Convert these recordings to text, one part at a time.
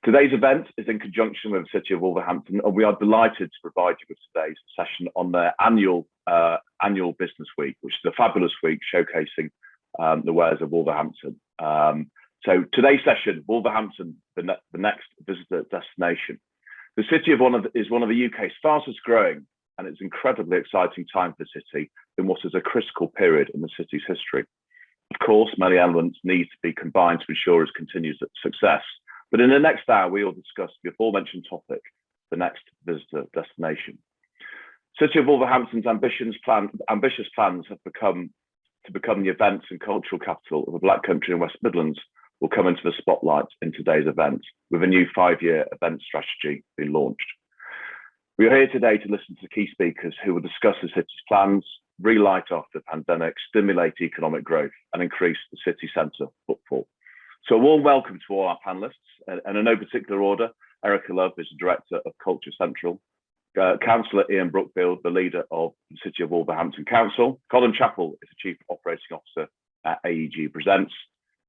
Today's event is in conjunction with the City of Wolverhampton, and we are delighted to provide you with today's session on their annual business week, which is a fabulous week showcasing the wares of Wolverhampton. So today's session, Wolverhampton, the next visitor destination. The city is one of the UK's fastest growing, and it's an incredibly exciting time for the city in what is a critical period in the city's history. Of course, many elements need to be combined to ensure its continued success. But in the next hour, we will discuss the aforementioned topic, the next visitor destination. City of Wolverhampton's ambitious plans have become the events and cultural capital of the Black Country and West Midlands will come into the spotlight in today's event, with a new 5-year event strategy being launched. We are here today to listen to key speakers who will discuss the city's plans, relight after the pandemic, stimulate economic growth, and increase the city centre footfall. So a warm welcome to all our panellists, and in no particular order. Erica Love is the Director of Culture Central, Councillor Ian Brookfield, the leader of the City of Wolverhampton Council, Colin Chappell is the Chief Operating Officer at AEG Presents,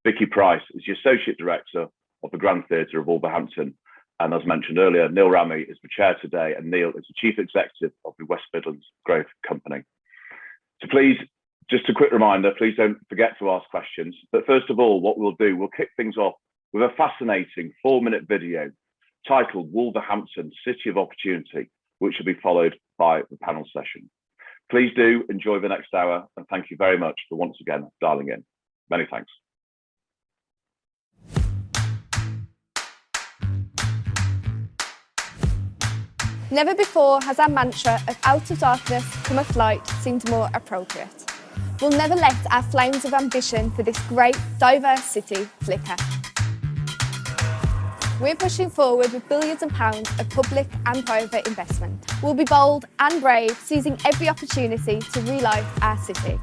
Vicky Price is the Associate Director of the Grand Theatre of Wolverhampton, and as mentioned earlier, Neil Ramy is the Chair today, and Neil is the Chief Executive of the West Midlands Growth Company. So please, just a quick reminder, please don't forget to ask questions. But first of all, what we'll do, we'll kick things off with a fascinating 4-minute video titled Wolverhampton, City of Opportunity, which will be followed by the panel session. Please do enjoy the next hour, and thank you very much for once again dialing in. Many thanks. Never before has our mantra of out of darkness cometh light seemed more appropriate. We'll never let our flames of ambition for this great, diverse city flicker. We're pushing forward with billions of pounds of public and private investment. We'll be bold and brave, seizing every opportunity to relight our city.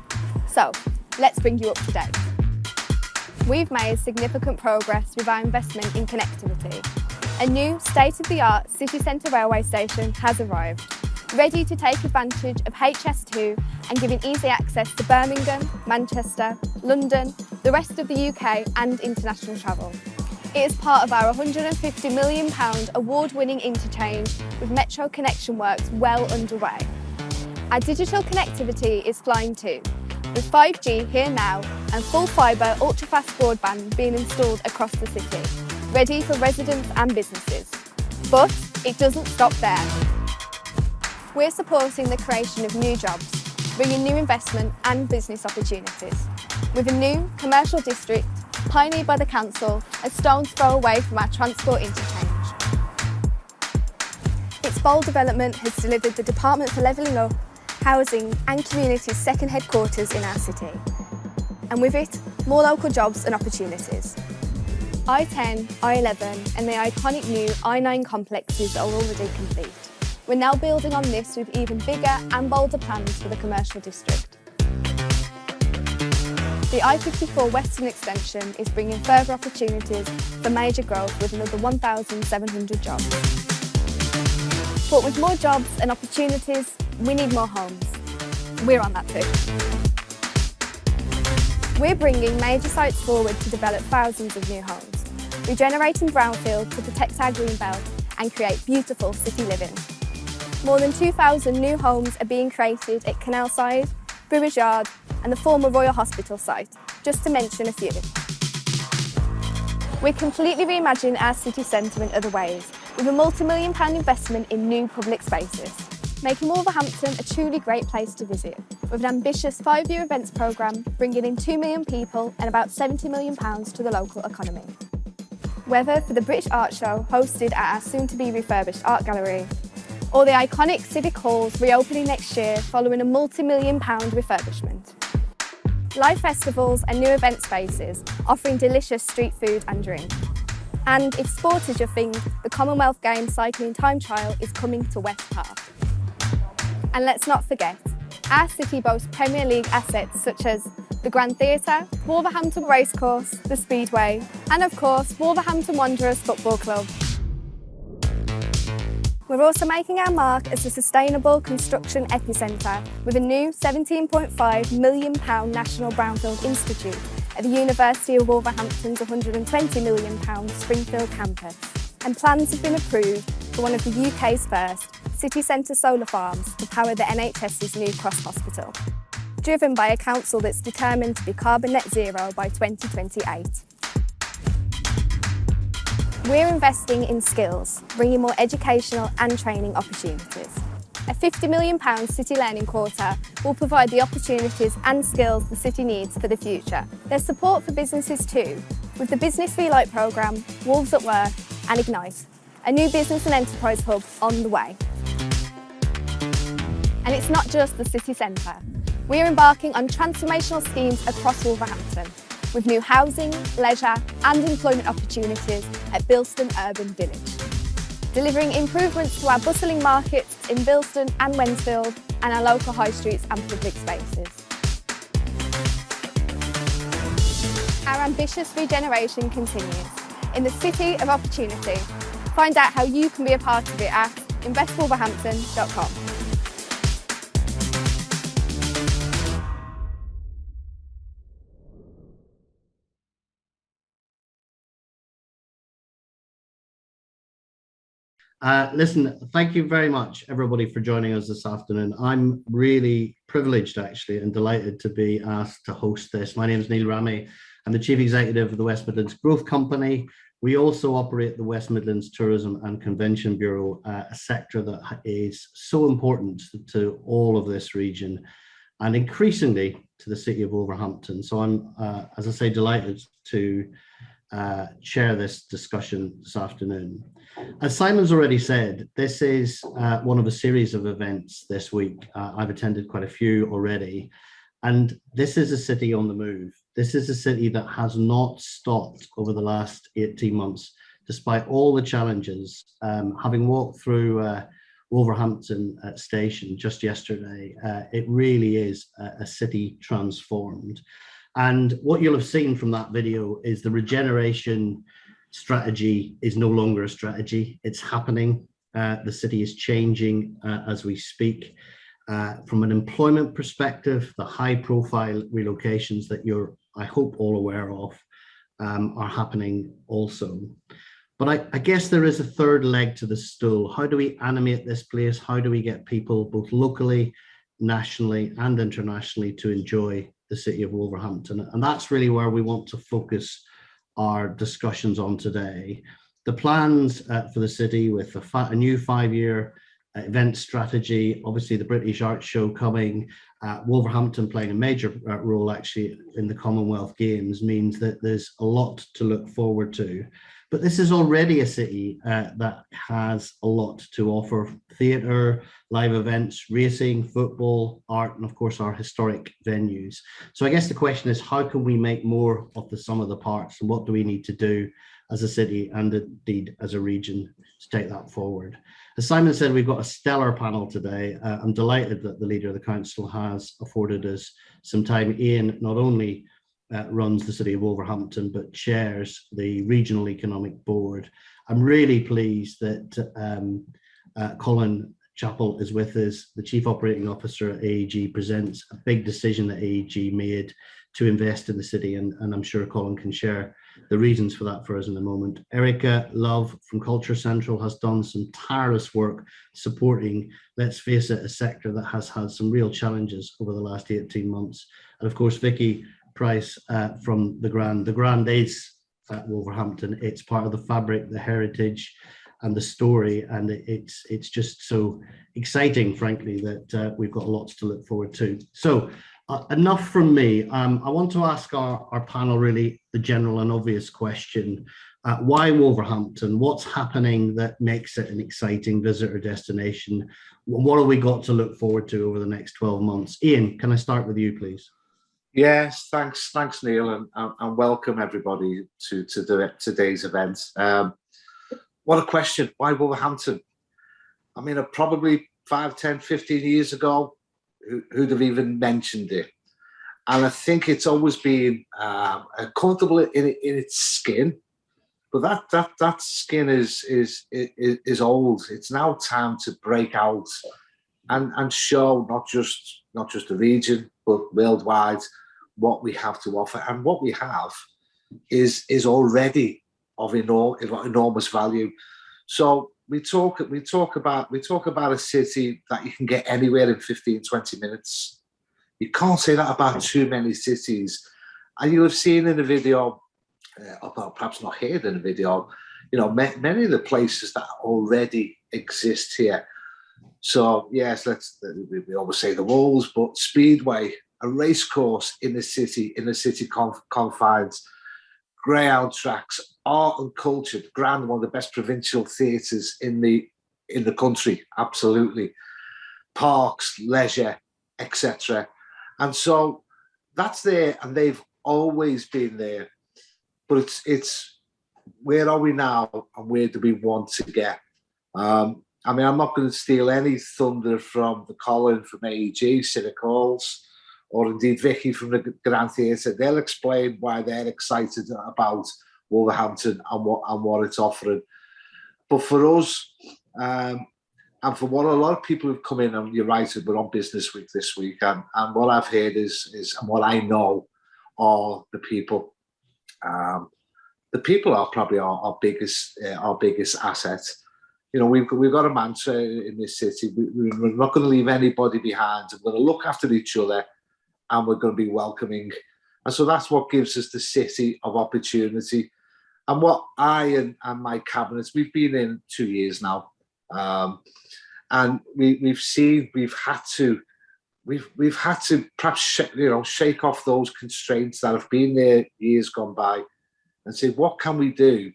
So, let's bring you up to date. We've made significant progress with our investment in connectivity. A new state-of-the-art city centre railway station has arrived, ready to take advantage of HS2 and giving easy access to Birmingham, Manchester, London, the rest of the UK and international travel. It is part of our £150 million award-winning interchange with Metro connection works well underway. Our digital connectivity is flying too, with 5G here now and full fibre ultra-fast broadband being installed across the city, ready for residents and businesses. But it doesn't stop there. We're supporting the creation of new jobs, bringing new investment and business opportunities, with a new commercial district pioneered by the council a stone's throw away from our transport interchange. Its bold development has delivered the Department for Levelling Up, Housing and Community's second headquarters in our city. And with it, more local jobs and opportunities. I-10, I-11 and the iconic new I-9 complexes are already complete. We're now building on this with even bigger and bolder plans for the commercial district. The I-54 Western Extension is bringing further opportunities for major growth with another 1,700 jobs. But with more jobs and opportunities, we need more homes. We're on that too. We're bringing major sites forward to develop thousands of new homes, regenerating brownfield to protect our green belt and create beautiful city living. More than 2,000 new homes are being created at Canalside, Brewers Yard and the former Royal Hospital site, just to mention a few. We're completely reimagining our city centre in other ways, with a multi-million-pound investment in new public spaces, making Wolverhampton a truly great place to visit, with an ambitious 5-year events programme bringing in 2 million people and about £70 million to the local economy. Whether for the British Art Show hosted at our soon-to-be refurbished art gallery, or the iconic Civic Halls reopening next year following a multi-million-pound refurbishment. Live festivals and new event spaces offering delicious street food and drink. And if sportage of things, the Commonwealth Games cycling time trial is coming to West Park. And let's not forget, our city boasts Premier League assets such as the Grand Theatre, Wolverhampton Racecourse, the Speedway, and of course, Wolverhampton Wanderers Football Club. We're also making our mark as a sustainable construction epicentre with a new £17.5 million National Brownfield Institute at the University of Wolverhampton's £120 million Springfield campus. and plans have been approved for one of the UK's first city centre solar farms to power the NHS's new Cross Hospital, driven by a council that's determined to be carbon net zero by 2028. We're investing in skills, bringing more educational and training opportunities. A £50 million City Learning Quarter will provide the opportunities and skills the city needs for the future. There's support for businesses too, with the Business Relight programme, Wolves at Work and Ignite, a new business and enterprise hub on the way. And it's not just the city centre. We're embarking on transformational schemes across Wolverhampton, with new housing, leisure and employment opportunities at Bilston Urban Village, delivering improvements to our bustling markets in Bilston and Wensfield and our local high streets and public spaces. Our ambitious regeneration continues in the City of Opportunity. Find out how you can be a part of it at investwolverhampton.com. Listen, thank you very much, everybody, for joining us this afternoon. I'm really privileged, actually, and delighted to be asked to host this. My name is Neil Rami. I'm the Chief Executive of the West Midlands Growth Company. We also operate the West Midlands Tourism and Convention Bureau, a sector that is so important to all of this region and increasingly to the city of Wolverhampton. So I'm, as I say, delighted to chair this discussion this afternoon. As Simon's already said, this is one of a series of events this week. I've attended quite a few already, and this is a city on the move. This is a city that has not stopped over the last 18 months, despite all the challenges. Having walked through Wolverhampton station just yesterday, it really is a city transformed. And what you'll have seen from that video is the regeneration strategy is no longer a strategy. It's happening. The city is changing as we speak. From an employment perspective, the high profile relocations that you're, I hope, all aware of are happening also. But I guess there is a third leg to the stool. How do we animate this place? How do we get people both locally, nationally and internationally to enjoy the city of Wolverhampton? And that's really where we want to focus our discussions on today. The plans for the city with a new 5-year event strategy, obviously the British Art Show coming, Wolverhampton playing a major role actually in the Commonwealth Games, means that there's a lot to look forward to. But this is already a city that has a lot to offer: theatre, live events, racing, football, art, and of course our historic venues. So I guess the question is, how can we make more of the sum of the parts, and what do we need to do as a city and indeed as a region to take that forward? As Simon said, we've got a stellar panel today. I'm delighted that the leader of the council has afforded us some time. Ian not only runs the city of Wolverhampton, but chairs the Regional Economic Board. I'm really pleased that Colin Chappell is with us. The Chief Operating Officer at AEG presents a big decision that AEG made to invest in the city, and I'm sure Colin can share the reasons for that for us in a moment. Erica Love from Culture Central has done some tireless work supporting, let's face it, a sector that has had some real challenges over the last 18 months. And of course, Vicky Price from the Grand. The Grand is at Wolverhampton. It's part of the fabric, the heritage and the story, and it's just so exciting, frankly, that we've got lots to look forward to. So enough from me. I want to ask our panel really the general and obvious question. Why Wolverhampton? What's happening that makes it an exciting visitor destination? What have we got to look forward to over the next 12 months? Ian, can I start with you, please? Yes, thanks Neil, and welcome everybody to today's event. What a question. Why Wolverhampton? I mean, probably 5, 10, 15 years ago, who'd have even mentioned it? And I think it's always been comfortable in its skin, but that skin is old. It's now time to break out and show not just the region, but worldwide what we have to offer. And what we have is already of enormous value. So we talk about a city that you can get anywhere in 15, 20 minutes. You can't say that about too many cities. And you have seen in the video, or perhaps not heard in the video, many of the places that already exist here. So yes, we always say the walls, but Speedway, a race course in the city confines, greyhound tracks, art and culture, Grand, one of the best provincial theatres in the country, absolutely. Parks, leisure, etc. And so that's there, and they've always been there. But it's where are we now, and where do we want to get? I'm not going to steal any thunder from the Colin from AEG, Civic Halls, or indeed Vicky from the Grand Theatre. They'll explain why they're excited about Wolverhampton and what it's offering. But for us, and for what a lot of people have come in, and you're right, we're on Business Week this week, and what I've heard is and what I know are the people. The people are probably our biggest asset. We've got a mantra in this city. We're not going to leave anybody behind. We're going to look after each other, and we're going to be welcoming. And so that's what gives us the city of opportunity. And what I and my cabinets, we've been in 2 years now, and we've had to perhaps shake off those constraints that have been there years gone by, and say, what can we do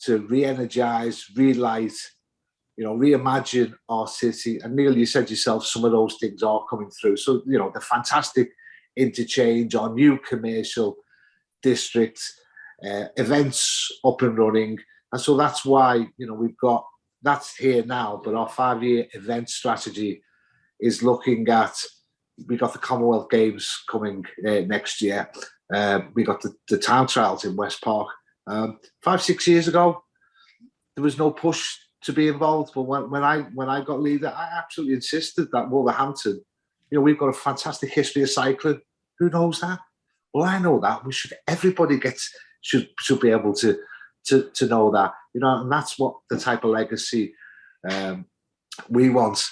to re-energize, relight, reimagine our city? And Neil, you said yourself, some of those things are coming through. So, the fantastic interchange, our new commercial district, events up and running. And so that's why, that's here now, but our 5-year event strategy is looking at, we got the Commonwealth Games coming next year. We got the town trials in West Park. 5-6 years ago, there was no push to be involved. But when I got leader, I absolutely insisted that Wolverhampton, we've got a fantastic history of cycling. Who knows that? Well, I know that. Everybody should be able to know that. And that's what the type of legacy we want.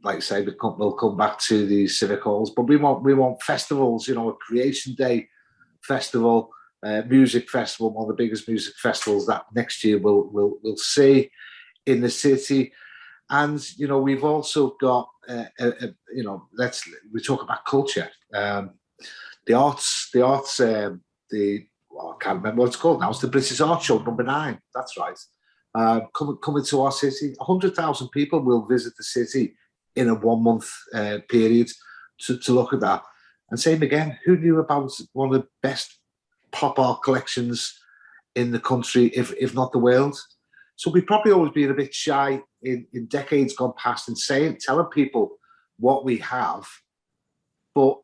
Like I say, we'll come back to the civic halls, but we want festivals. A Creation Day festival, music festival, one of the biggest music festivals that next year we'll see in the city. And we've also got we talk about culture, the arts. I can't remember what it's called now. It's the British Art Show #9. That's right. Coming to our city, 100,000 people will visit the city in a 1-month period to look at that. And same again, who knew about one of the best pop art collections in the country, if not the world? So we've probably always been a bit shy in decades gone past in telling people what we have, but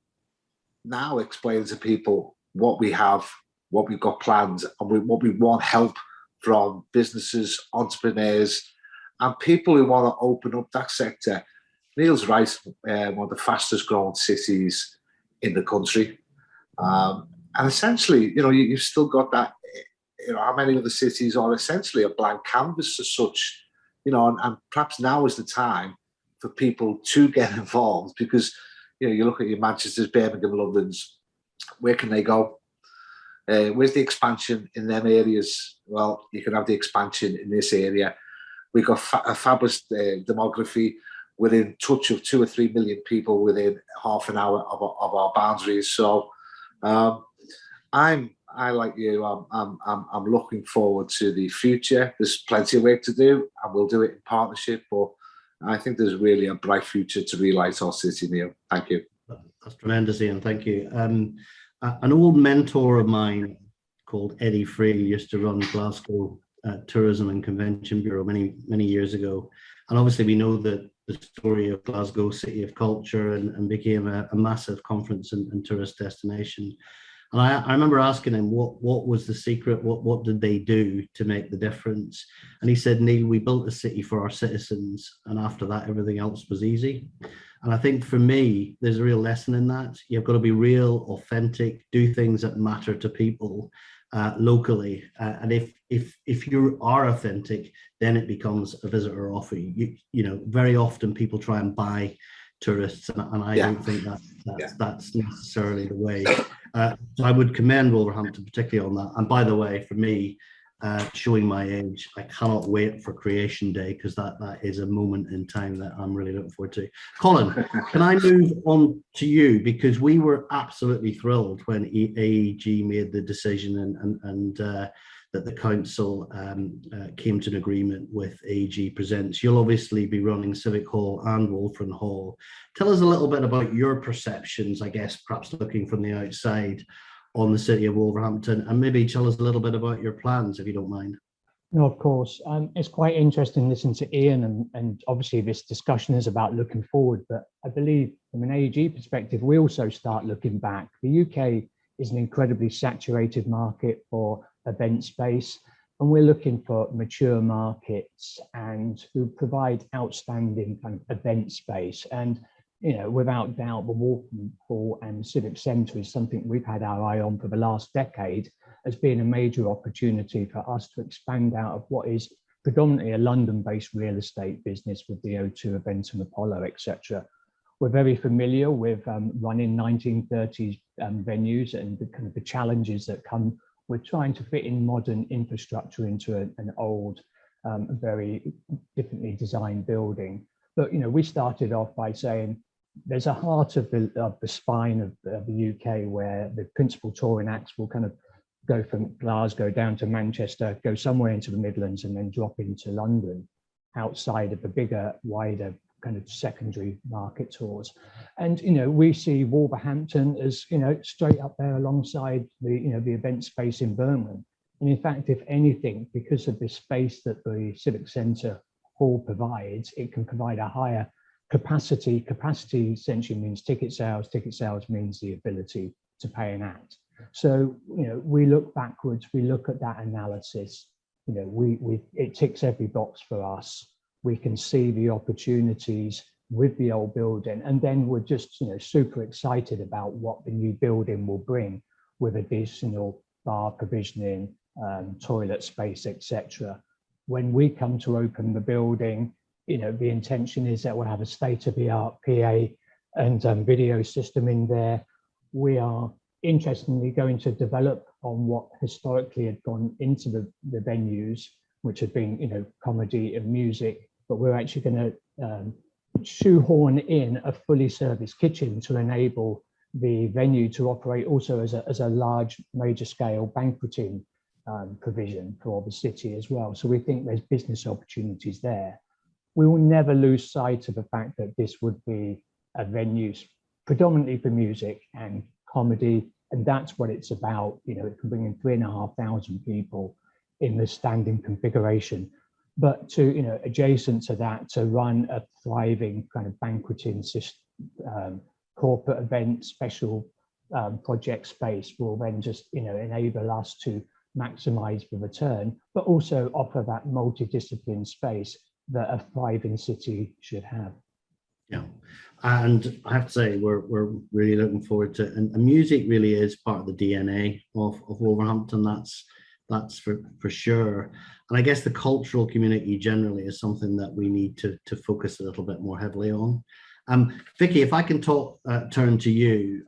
now explaining to people what we have, what we've got planned, and what we want help from businesses, entrepreneurs, and people who want to open up that sector. Neil's right, one of the fastest growing cities in the country. And essentially, you've still got that, how many other cities are essentially a blank canvas as such, and perhaps now is the time for people to get involved, because, you look at your Manchester's, Birmingham, London's, where can they go? Where's the expansion in them areas? Well, you can have the expansion in this area. We've got a fabulous demography. We're in touch of 2 or 3 million people within half an hour of our boundaries. So I like you. I'm looking forward to the future. There's plenty of work to do, and we'll do it in partnership. But I think there's really a bright future to realise our city, Neil. Thank you. That's tremendous, Ian. Thank you. An old mentor of mine called Eddie Free used to run Glasgow Tourism and Convention Bureau many years ago. And obviously we know that the story of Glasgow, City of Culture, and became a massive conference and tourist destination. And I remember asking him what was the secret, what did they do to make the difference? And he said, Neil, we built a city for our citizens, and after that, everything else was easy. And I think for me, there's a real lesson in that. You've got to be real, authentic, do things that matter to people. locally. And if you are authentic, then it becomes a visitor offer. You know, very often people try and buy tourists, and I don't think that's necessarily the way. So I would commend Wolverhampton particularly on that. And by the way, for me, showing my age, I cannot wait for Creation Day, because that is a moment in time that I'm really looking forward to. Colin, can I move on to you? Because we were absolutely thrilled when AEG made the decision and that the council came to an agreement with AEG Presents. You'll obviously be running Civic Hall and Wolfram Hall. Tell us a little bit about your perceptions, I guess, perhaps looking from the outside, on the city of Wolverhampton, and maybe tell us a little bit about your plans, if you don't mind. No, of course. It's quite interesting listening to Ian, and obviously this discussion is about looking forward, but I believe from an AEG perspective, we also start looking back. The UK is an incredibly saturated market for event space, and we're looking for mature markets and who provide outstanding kind of event space. And you know, without doubt, the Wolfram Hall and the Civic Centre is something we've had our eye on for the last decade as being a major opportunity for us to expand out of what is predominantly a London-based real estate business with the O2 event and Apollo, etc. We're very familiar with running 1930s venues and the kind of the challenges that come with trying to fit in modern infrastructure into an old, very differently designed building. But you know, we started off by saying there's a heart of the spine of the UK where the principal touring acts will kind of go from Glasgow down to Manchester, go somewhere into the Midlands, and then drop into London outside of the bigger, wider kind of secondary market tours. And you know, we see Wolverhampton as, you know, straight up there alongside the, you know, the event space in Birmingham. And in fact, if anything, because of the space that the Civic Centre Hall provides, it can provide a higher capacity. Capacity essentially means ticket sales. Ticket sales means the ability to pay an act. So, you know, we look backwards, we look at that analysis, you know, it ticks every box for us. We can see the opportunities with the old building, and then we're just, you know, super excited about what the new building will bring with additional bar provisioning, toilet space, etc. When we come to open the building, you know, the intention is that we'll have a state-of-the-art PA and video system in there. We are interestingly going to develop on what historically had gone into the venues, which had been, you know, comedy and music, but we're actually going to shoehorn in a fully serviced kitchen to enable the venue to operate also as a large major scale banqueting provision for the city as well. So we think there's business opportunities there. We will never lose sight of the fact that this would be a venue predominantly for music and comedy, and that's what it's about. You know, it can bring in 3,500 people in the standing configuration. But to, you know, adjacent to that, to run a thriving kind of banqueting system, corporate event, special project space will then just, you know, enable us to maximize the return, but also offer that multidiscipline space that a thriving city should have. Yeah, and I have to say we're really looking forward to it. And music really is part of the DNA of Wolverhampton. That's for sure. And I guess the cultural community generally is something that we need to focus a little bit more heavily on. Vicky, if I can turn to you,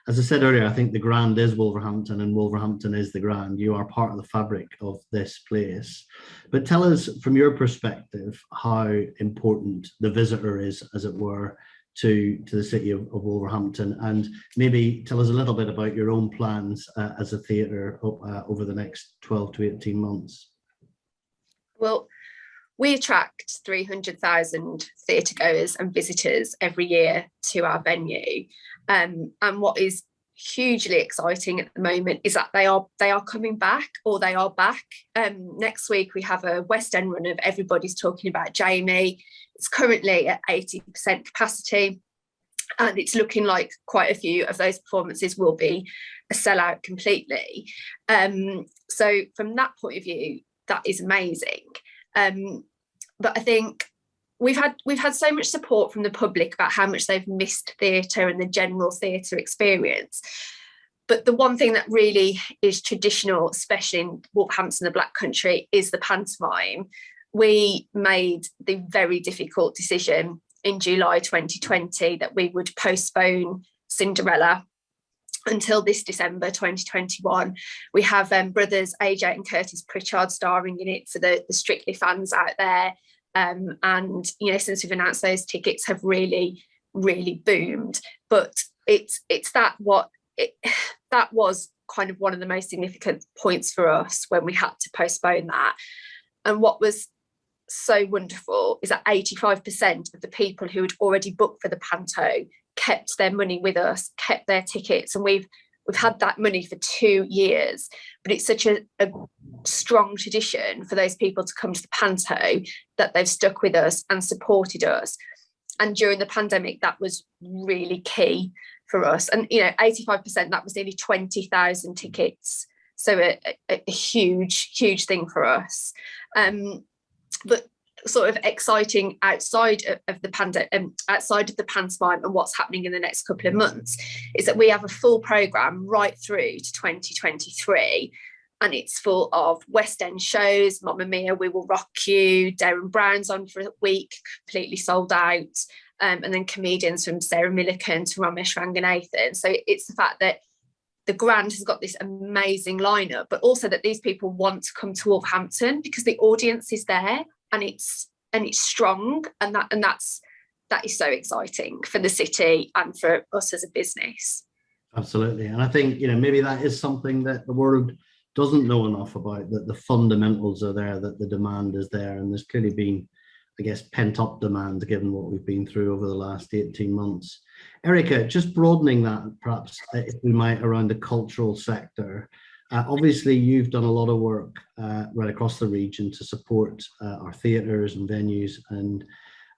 as I said earlier, I think the Grand is Wolverhampton and Wolverhampton is the Grand. You are part of the fabric of this place. But tell us from your perspective how important the visitor is, as it were, to the city of Wolverhampton, and maybe tell us a little bit about your own plans as a theatre over the next 12 to 18 months. Well, we attract 300,000 theatre goers and visitors every year to our venue. And what is hugely exciting at the moment is that they are coming back, or they are back. Next week we have a West End run of Everybody's Talking About Jamie. It's currently at 80% capacity, and it's looking like quite a few of those performances will be a sellout completely. So from that point of view, that is amazing. But I think we've had so much support from the public about how much they've missed theatre and the general theatre experience. But the one thing that really is traditional, especially in Wolverhampton, the Black Country, is the pantomime. We made the very difficult decision in July 2020 that we would postpone Cinderella until this December 2021. We have brothers AJ and Curtis Pritchard starring in it for the Strictly fans out there. And, you know, since we've announced, those tickets have really, really boomed. But that was kind of one of the most significant points for us when we had to postpone that. And what was so wonderful is that 85% of the people who had already booked for the panto kept their money with us, kept their tickets, and we've had that money for 2 years. But it's such a strong tradition for those people to come to the panto that they've stuck with us and supported us. And during the pandemic, that was really key for us. And, you know, 85%, that was nearly 20,000 tickets. So a huge thing for us. But sort of exciting outside of the pantomime and what's happening in the next couple of months is that we have a full programme right through to 2023, and it's full of West End shows. Mamma Mia, We Will Rock You, Darren Brown's on for a week, completely sold out, and then comedians from Sarah Millican to Ramesh Ranganathan. So it's the fact that the Grand has got this amazing lineup, but also that these people want to come to Wolverhampton because the audience is there and it's strong, and that is so exciting for the city and for us as a business. Absolutely. And I think, you know, maybe that is something that the world doesn't know enough about, that the fundamentals are there, that the demand is there, and there's clearly been, I guess, pent up demand given what we've been through over the last 18 months. Erica, just broadening that perhaps, if we might, around the cultural sector. Obviously, you've done a lot of work right across the region to support our theatres and venues and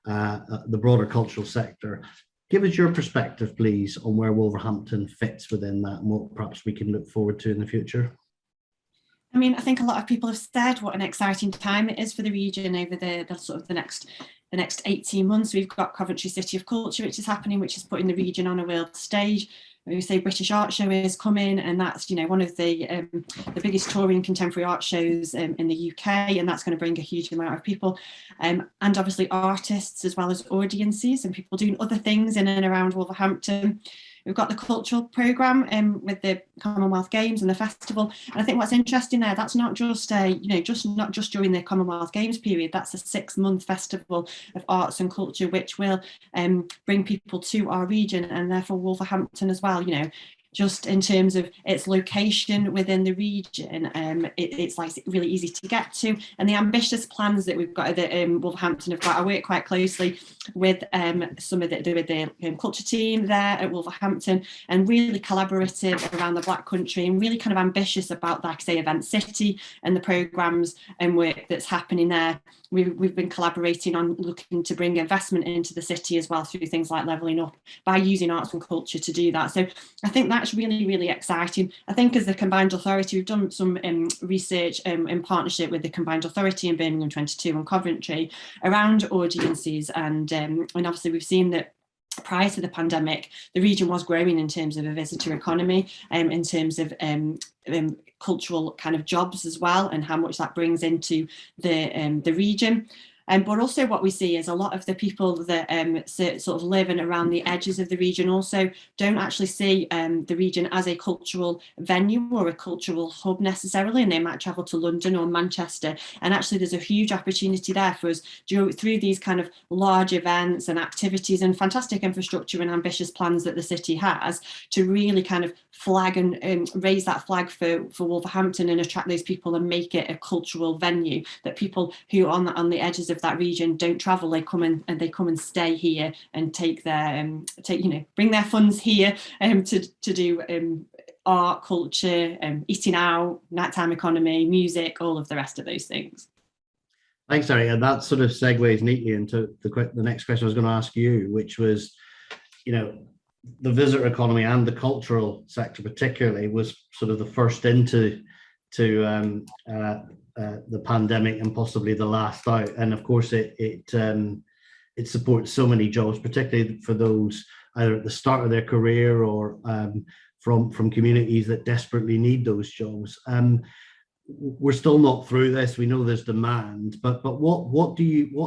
the broader cultural sector. Give us your perspective, please, on where Wolverhampton fits within that and what perhaps we can look forward to in the future. I mean, I think a lot of people have said what an exciting time it is for the region over the next 18 months. We've got Coventry City of Culture, which is happening, which is putting the region on a world stage. We say British Art Show is coming, and that's, you know, one of the biggest touring contemporary art shows in the UK, and that's going to bring a huge amount of people, and obviously artists as well as audiences and people doing other things in and around Wolverhampton. We've got the cultural programme with the Commonwealth Games and the festival. And I think what's interesting there, that's not just not just during the Commonwealth Games period. That's a 6-month festival of arts and culture, which will bring people to our region and therefore Wolverhampton as well. You know, just in terms of its location within the region, it's like really easy to get to, and the ambitious plans that we've got that Wolverhampton have got. I work quite closely with some of the culture team there at Wolverhampton, and really collaborative around the Black Country, and really kind of ambitious about, like I say, Event City and the programmes and work that's happening there. We've been collaborating on looking to bring investment into the city as well through things like Levelling Up, by using arts and culture to do that. So I think that's really, really exciting. I think as the Combined Authority, we've done some research in partnership with the Combined Authority in Birmingham 22 and Coventry around audiences, and obviously we've seen that prior to the pandemic, the region was growing in terms of a visitor economy, in terms of cultural kind of jobs as well, and how much that brings into the region. But also what we see is a lot of the people that sort of live in around the edges of the region also don't actually see the region as a cultural venue or a cultural hub necessarily, and they might travel to London or Manchester. And actually there's a huge opportunity there for us through these kind of large events and activities and fantastic infrastructure and ambitious plans that the city has, to really kind of flag and raise that flag for Wolverhampton and attract those people and make it a cultural venue that people who are on the edges of that region don't travel. They come and stay here and bring their funds here to do art, culture, eating out, nighttime economy, music, all of the rest of those things. Thanks, Eric. And that sort of segues neatly into the next question I was going to ask you, which was, you know, the visitor economy and the cultural sector particularly was sort of the first into the pandemic and possibly the last out, and of course it supports so many jobs, particularly for those either at the start of their career or from communities that desperately need those jobs. We're still not through this. We know there's demand, but what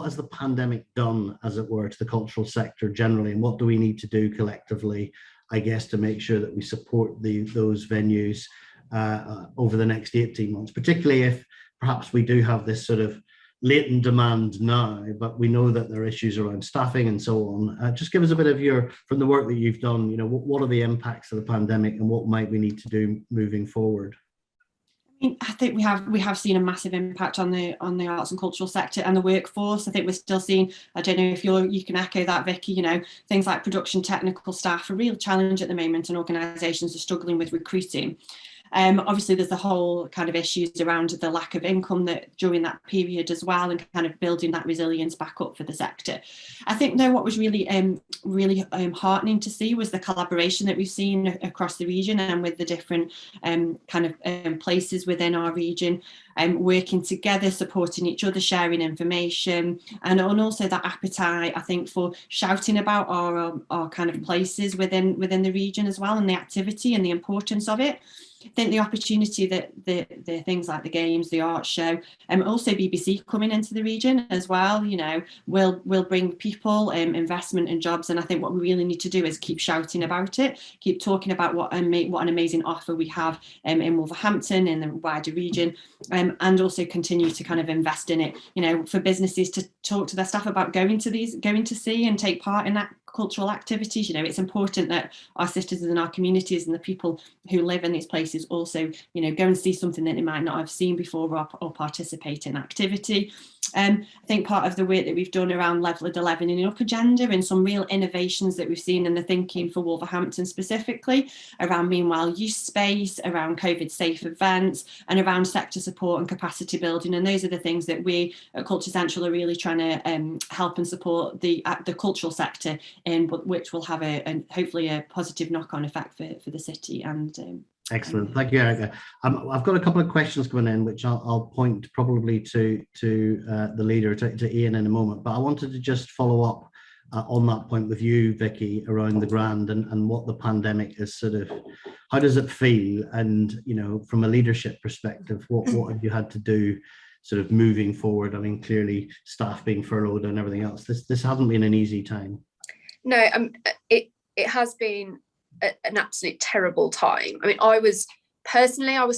has the pandemic done, as it were, to the cultural sector generally, and what do we need to do collectively, I guess, to make sure that we support those venues over the next 18 months, particularly if perhaps we do have this sort of latent demand now, but we know that there are issues around staffing and so on. Just give us a bit of from the work that you've done, what are the impacts of the pandemic and what might we need to do moving forward? I think we have seen a massive impact on the arts and cultural sector and the workforce. I think we're still seeing, I don't know if you can echo that, Vicky, things like production technical staff are a real challenge at the moment, and organisations are struggling with recruiting. Obviously, there's the whole kind of issues around the lack of income that during that period as well, and kind of building that resilience back up for the sector. I think though what was really heartening to see was the collaboration that we've seen across the region and with the different places within our region, working together, supporting each other, sharing information, and also that appetite, I think, for shouting about our kind of places within the region as well, and the activity and the importance of it. I think the opportunity that the things like the games, the art show, also BBC coming into the region as well, will bring people, investment and jobs. And I think what we really need to do is keep shouting about it, keep talking about what an amazing offer we have in Wolverhampton, in the wider region, and also continue to kind of invest in it, for businesses to talk to their staff about going to see and take part in that cultural activities. It's important that our citizens and our communities and the people who live in these places also, go and see something that they might not have seen before, or participate in activity. I think part of the work that we've done around level 11 in the up agenda, and some real innovations that we've seen in the thinking for Wolverhampton specifically around meanwhile use space, around COVID safe events, and around sector support and capacity building. And those are the things that we at Culture Central are really trying to help and support the cultural sector in, which will have hopefully a positive knock-on effect for the city. And excellent, thank you, Erica. I've got a couple of questions coming in, which I'll point probably to the leader, to Ian, in a moment. But I wanted to just follow up on that point with you, Vicky, around the Grand and what the pandemic is sort of. How does it feel? And from a leadership perspective, what have you had to do, sort of moving forward? I mean, clearly staff being furloughed and everything else. This hasn't been an easy time. No, it has been an absolute terrible time. I mean, I was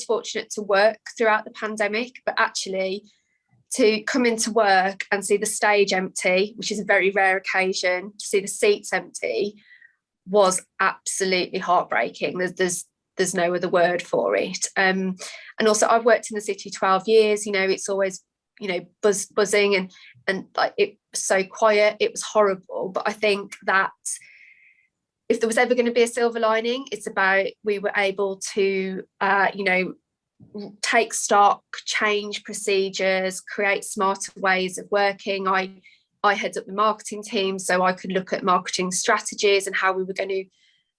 fortunate to work throughout the pandemic, but actually to come into work and see the stage empty, which is a very rare occasion, to see the seats empty, was absolutely heartbreaking. There's no other word for it. And also, I've worked in the city 12 years. It's always buzzing and like it was so quiet. It was horrible. But I think that if there was ever going to be a silver lining, it's about we were able to, take stock, change procedures, create smarter ways of working. I head up the marketing team, so I could look at marketing strategies and how we were going to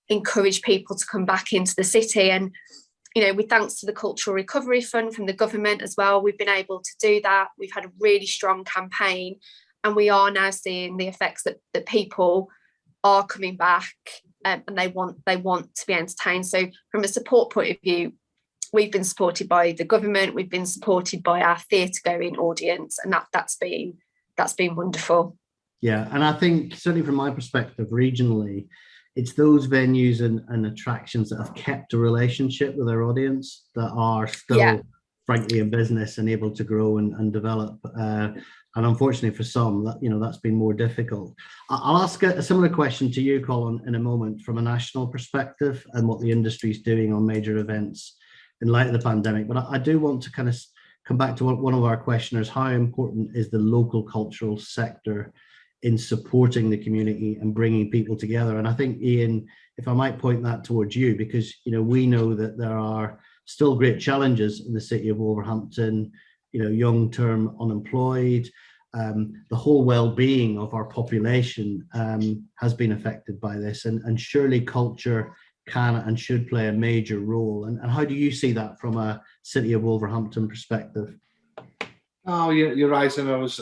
encourage people to come back into the city. And, with thanks to the Cultural Recovery Fund from the government as well, we've been able to do that. We've had a really strong campaign, and we are now seeing the effects that people are coming back and they want to be entertained. So from a support point of view, we've been supported by the government, we've been supported by our theatre going audience, and that's been wonderful. Yeah, and I think certainly from my perspective, regionally, it's those venues and attractions that have kept a relationship with their audience that are still, frankly, in business and able to grow and develop. And unfortunately for some, that's been more difficult. I'll ask a similar question to you, Colin, in a moment from a national perspective and what the industry is doing on major events in light of the pandemic. But I do want to kind of come back to one of our questioners. How important is the local cultural sector in supporting the community and bringing people together? And I think, Ian, if I might point that towards you, because we know that there are still great challenges in the city of Wolverhampton, young-term unemployed, the whole well-being of our population has been affected by this, and surely culture can and should play a major role. And how do you see that from a city of Wolverhampton perspective? Oh, you're right, and I was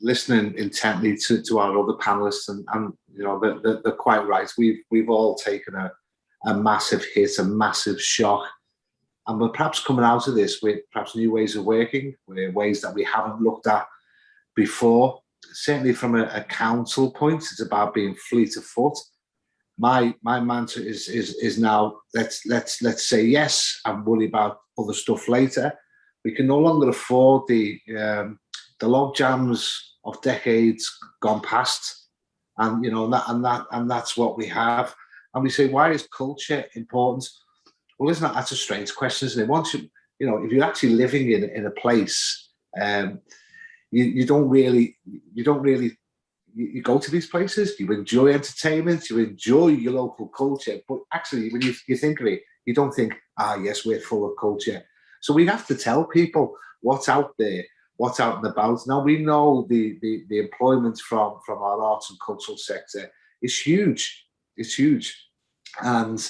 listening intently to our other panelists, and they're quite right. We've all taken a massive hit, a massive shock. And we're perhaps coming out of this with perhaps new ways of working, ways that we haven't looked at before. Certainly from a council point, it's about being fleet of foot. My mantra is now let's say yes and worry about other stuff later. We can no longer afford the log jams of decades gone past, and that's what we have. And we say, why is culture important? Well, isn't that's a strange question, isn't it? Once if you're actually living in a place, you go to these places, you enjoy entertainment, you enjoy your local culture, but actually when you think of it, you don't think, yes, we're full of culture. So we have to tell people what's out there, what's out and about. Now we know the employment from our arts and cultural sector is huge. It's huge. And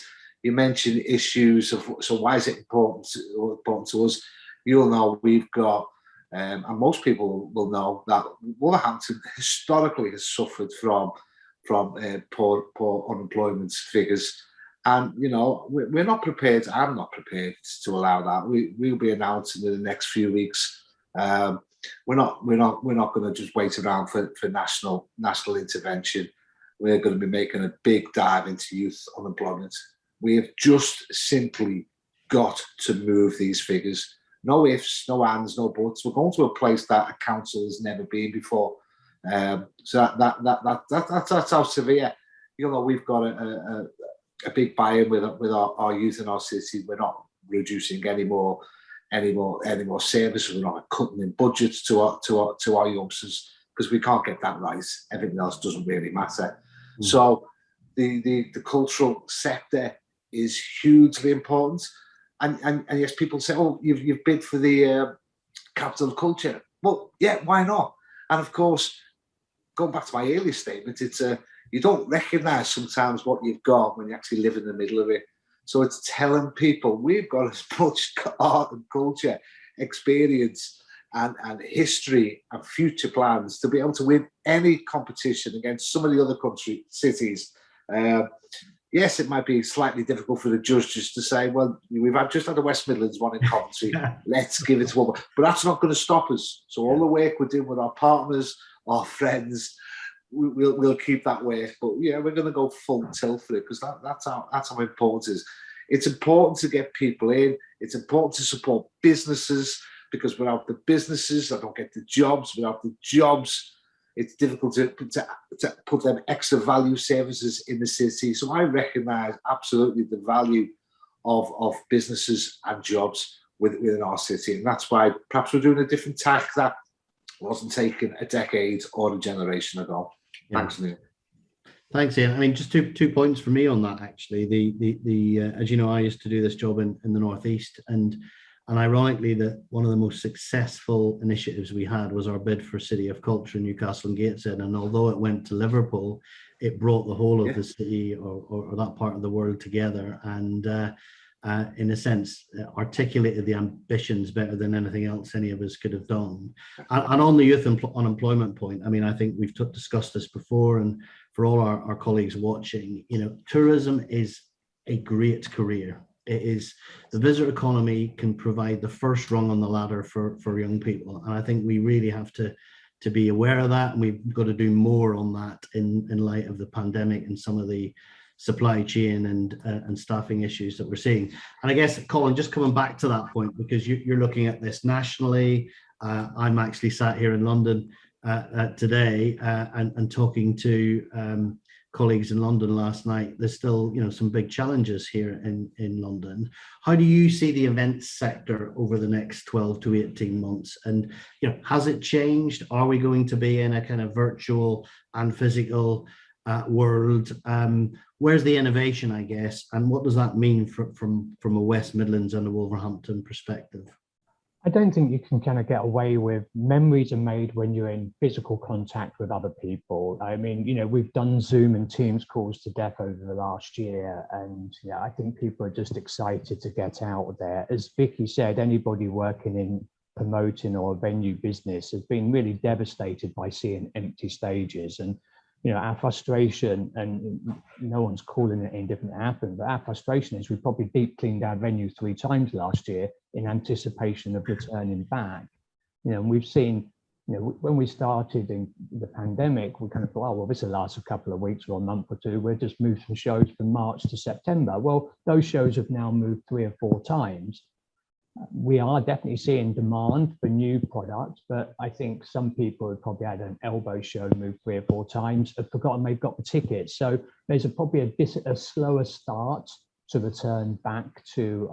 you mentioned issues of, so why is it important to us? You'll know we've got, and most people will know that Wolverhampton historically has suffered from poor unemployment figures, and we're not prepared. I'm not prepared to allow that. We'll be announcing in the next few weeks. We're not going to just wait around for national intervention. We're going to be making a big dive into youth unemployment. We have just simply got to move these figures. No ifs, no ands, no buts. We're going to a place that a council has never been before. So that's how severe. We've got a big buy-in with our youth in our city. We're not reducing any more services. We're not cutting in budgets to our youngsters because we can't get that right. Everything else doesn't really matter. So the cultural sector is hugely important. And yes, people say, oh, you've bid for the capital of culture. Well, yeah, why not? And of course, going back to my earlier statement, it's you don't recognise sometimes what you've got when you actually live in the middle of it. So it's telling people we've got as much art and culture, experience and history and future plans to be able to win any competition against some of the other cities. Yes, it might be slightly difficult for the judges to say, well, we've just had the West Midlands one in Coventry, let's give it to one. But that's not going to stop us. So all the work we're doing with our partners, our friends, we'll keep that work. But yeah, we're going to go full tilt for it because that's how important it is. It's important to get people in. It's important to support businesses because without the businesses, I don't get the jobs. Without the jobs, it's difficult to put them extra value services in the city. So I recognise absolutely the value of businesses and jobs within our city. And that's why perhaps we're doing a different tack that wasn't taken a decade or a generation ago. Yeah. Thanks, Neil. Thanks, Ian. I mean, just two points for me on that, actually. The as you know, I used to do this job in the Northeast, and ironically, that one of the most successful initiatives we had was our bid for City of Culture in Newcastle and Gateshead. And although it went to Liverpool, it brought the whole of the city or that part of the world together and, in a sense, articulated the ambitions better than anything else any of us could have done. And on the youth unemployment point, I mean, I think we've discussed this before, and for all our colleagues watching, tourism is a great career. It is, the visitor economy can provide the first rung on the ladder for young people. And I think we really have to be aware of that. And we've got to do more on that in light of the pandemic and some of the supply chain and staffing issues that we're seeing. And I guess, Colin, just coming back to that point, because you're looking at this nationally. I'm actually sat here in London today and talking to colleagues in London last night. There's still, some big challenges here in London. How do you see the events sector over the next 12 to 18 months? And, has it changed? Are we going to be in a kind of virtual and physical world? Where's the innovation, I guess? And what does that mean from a West Midlands and a Wolverhampton perspective? I don't think you can kind of get away with memories are made when you're in physical contact with other people. I mean, we've done Zoom and Teams calls to death over the last year. And I think people are just excited to get out there. As Vicky said, anybody working in promoting or a venue business has been really devastated by seeing empty stages. And our frustration, and no one's calling it anything to happen, but our frustration is we probably deep cleaned our venue 3 times last year in anticipation of returning back. And we've seen, when we started in the pandemic, we kind of thought, oh, well, this will last a couple of weeks or a month or 2. We'll just move some shows from March to September. Well, those shows have now moved 3 or 4 times. We are definitely seeing demand for new products, but I think some people have probably had an elbow show move 3 or 4 times, have forgotten they've got the tickets. So there's probably a slower start to return back to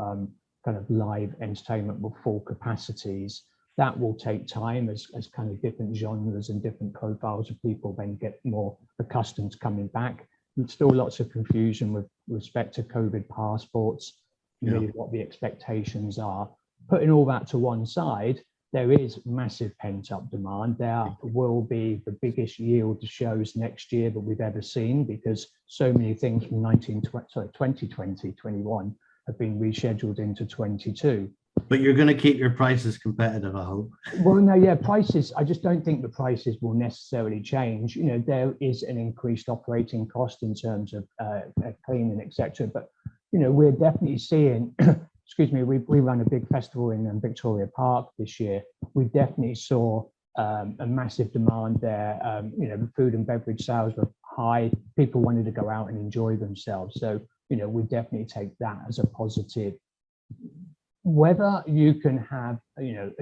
kind of live entertainment with full capacities. That will take time as kind of different genres and different profiles of people then get more accustomed to coming back. There's still lots of confusion with respect to COVID passports, really what the expectations are. Putting all that to one side, there is massive pent-up demand. There will be the biggest yield shows next year that we've ever seen, because so many things from 2020, 21 have been rescheduled into 22. But you're going to keep your prices competitive, I hope. Well, no, yeah, prices, I just don't think the prices will necessarily change. There is an increased operating cost in terms of cleaning, etc. But, we're definitely seeing, excuse me, we run a big festival in Victoria Park this year. We definitely saw a massive demand there. The food and beverage sales were high. People wanted to go out and enjoy themselves. So, we definitely take that as a positive. Whether you can have,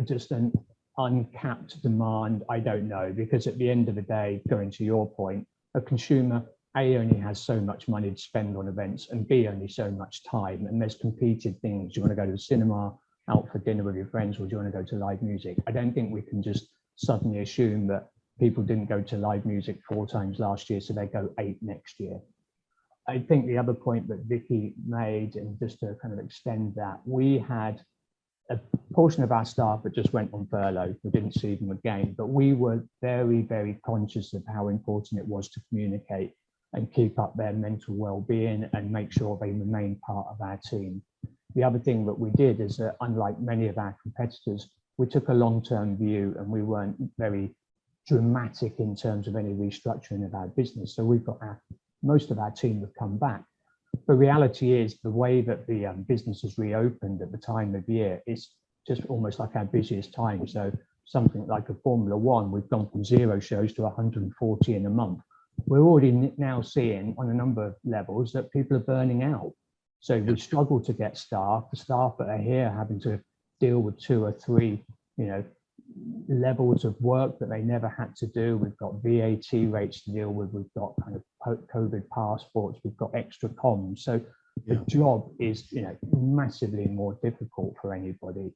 just an uncapped demand, I don't know, because at the end of the day, going to your point, a consumer, A, only has so much money to spend on events, and B, only so much time. And there's competed things. Do you want to go to the cinema, out for dinner with your friends, or do you want to go to live music? I don't think we can just suddenly assume that people didn't go to live music 4 times last year, so they go 8 next year. I think the other point that Vicky made, and just to kind of extend that, we had a portion of our staff that just went on furlough. We didn't see them again, but we were very, very conscious of how important it was to communicate and keep up their mental well-being and make sure they remain part of our team. The other thing that we did is that, unlike many of our competitors, we took a long-term view, and we weren't very dramatic in terms of any restructuring of our business. So we've got most of our team have come back. The reality is, the way that the business has reopened at the time of year is just almost like our busiest time. So something like a Formula One, we've gone from 0 shows to 140 in a month. We're already now seeing on a number of levels that people are burning out. So we struggle to get staff. The staff that are here having to deal with 2 or 3, levels of work that they never had to do. We've got VAT rates to deal with. We've got kind of COVID passports. We've got extra comms. So the job is, massively more difficult for anybody.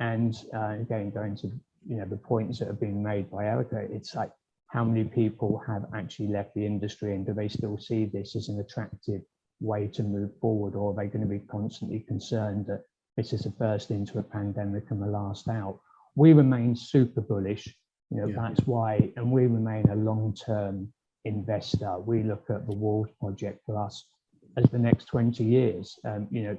And again, going to, the points that have been made by Erica, it's like, how many people have actually left the industry, and do they still see this as an attractive way to move forward, or are they going to be constantly concerned that this is a burst into a pandemic and the last out? We remain super bullish, that's why, and we remain a long-term investor. We look at the Wolves project for us as the next 20 years.